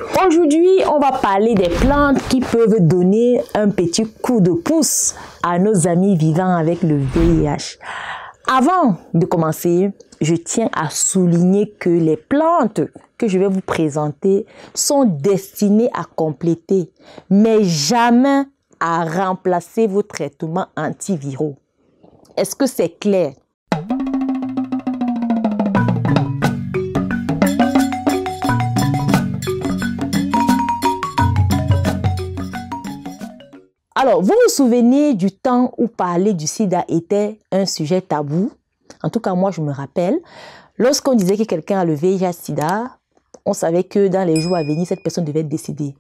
Aujourd'hui, on va parler des plantes qui peuvent donner un petit coup de pouce à nos amis vivant avec le VIH. Avant de commencer, je tiens à souligner que les plantes que je vais vous présenter sont destinées à compléter, mais jamais à remplacer vos traitements antiviraux. Est-ce que c'est clair? Alors, vous vous souvenez du temps où parler du sida était un sujet tabou? En tout cas, moi, je me rappelle. Lorsqu'on disait que quelqu'un a le VIH-Sida, on savait que dans les jours à venir, cette personne devait décéder.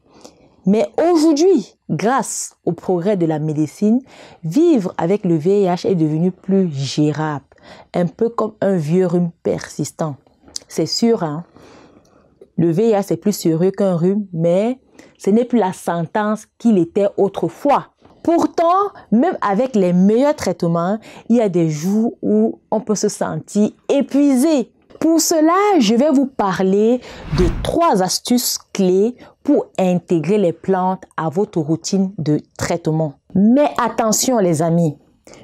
Mais aujourd'hui, grâce au progrès de la médecine, vivre avec le VIH est devenu plus gérable. Un peu comme un vieux rhume persistant. C'est sûr, hein? Le VIH, c'est plus sérieux qu'un rhume, mais ce n'est plus la sentence qu'il était autrefois. Pourtant, même avec les meilleurs traitements, il y a des jours où on peut se sentir épuisé. Pour cela, je vais vous parler de 3 astuces clés pour intégrer les plantes à votre routine de traitement. Mais attention les amis,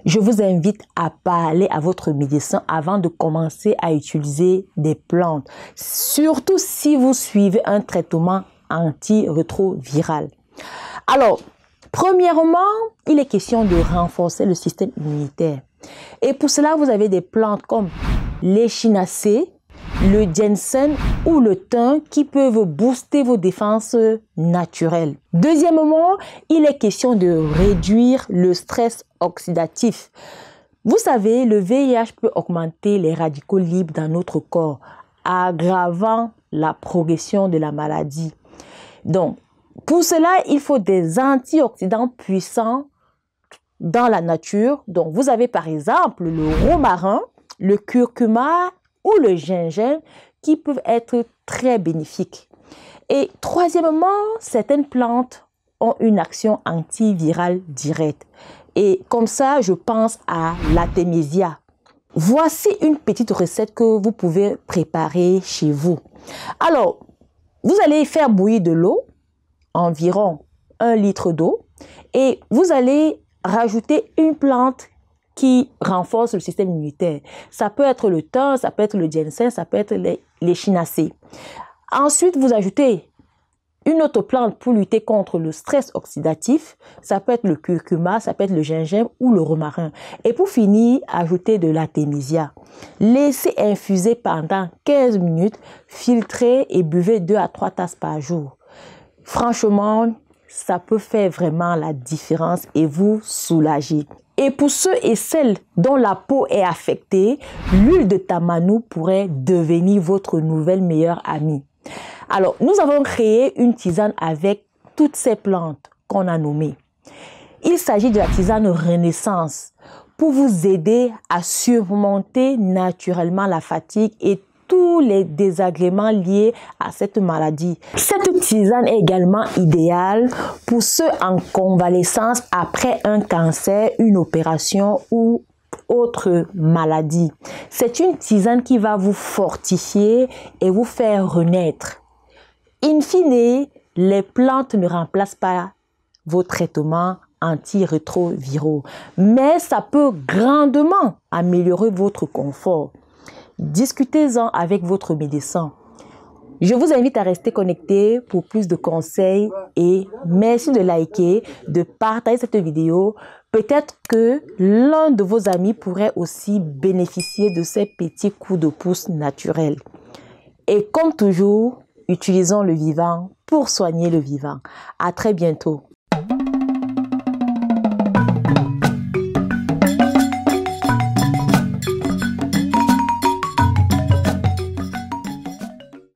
je vous invite à parler à votre médecin avant de commencer à utiliser des plantes. Surtout si vous suivez un traitement antirétroviral. Alors, premièrement, il est question de renforcer le système immunitaire. Et pour cela, vous avez des plantes comme l'échinacée, le ginseng ou le thym qui peuvent booster vos défenses naturelles. Deuxièmement, il est question de réduire le stress oxydatif. Vous savez, le VIH peut augmenter les radicaux libres dans notre corps, aggravant la progression de la maladie. Donc, pour cela, il faut des antioxydants puissants dans la nature. Donc, vous avez par exemple le romarin, le curcuma ou le gingembre qui peuvent être très bénéfiques. Et troisièmement, certaines plantes ont une action antivirale directe. Et comme ça, je pense à l'artémisia. Voici une petite recette que vous pouvez préparer chez vous. Alors, vous allez faire bouillir de l'eau, environ 1 litre d'eau, et vous allez rajouter une plante qui renforce le système immunitaire. Ça peut être le thym, ça peut être le ginseng, ça peut être l'échinacée. Ensuite, vous ajoutez une autre plante pour lutter contre le stress oxydatif. Ça peut être le curcuma, ça peut être le gingembre ou le romarin. Et pour finir, ajoutez de l'artémisia. Laissez infuser pendant 15 minutes, filtrez et buvez 2 à 3 tasses par jour. Franchement, ça peut faire vraiment la différence et vous soulager. Et pour ceux et celles dont la peau est affectée, l'huile de tamanou pourrait devenir votre nouvelle meilleure amie. Alors, nous avons créé une tisane avec toutes ces plantes qu'on a nommées. Il s'agit de la tisane Renaissance pour vous aider à surmonter naturellement la fatigue et tous les désagréments liés à cette maladie. Cette tisane est également idéale pour ceux en convalescence après un cancer, une opération ou autre maladie. C'est une tisane qui va vous fortifier et vous faire renaître. In fine, les plantes ne remplacent pas vos traitements antirétroviraux, mais ça peut grandement améliorer votre confort. Discutez-en avec votre médecin. Je vous invite à rester connecté pour plus de conseils et merci de liker, de partager cette vidéo. Peut-être que l'un de vos amis pourrait aussi bénéficier de ces petits coups de pouce naturels. Et comme toujours, utilisons le vivant pour soigner le vivant. À très bientôt.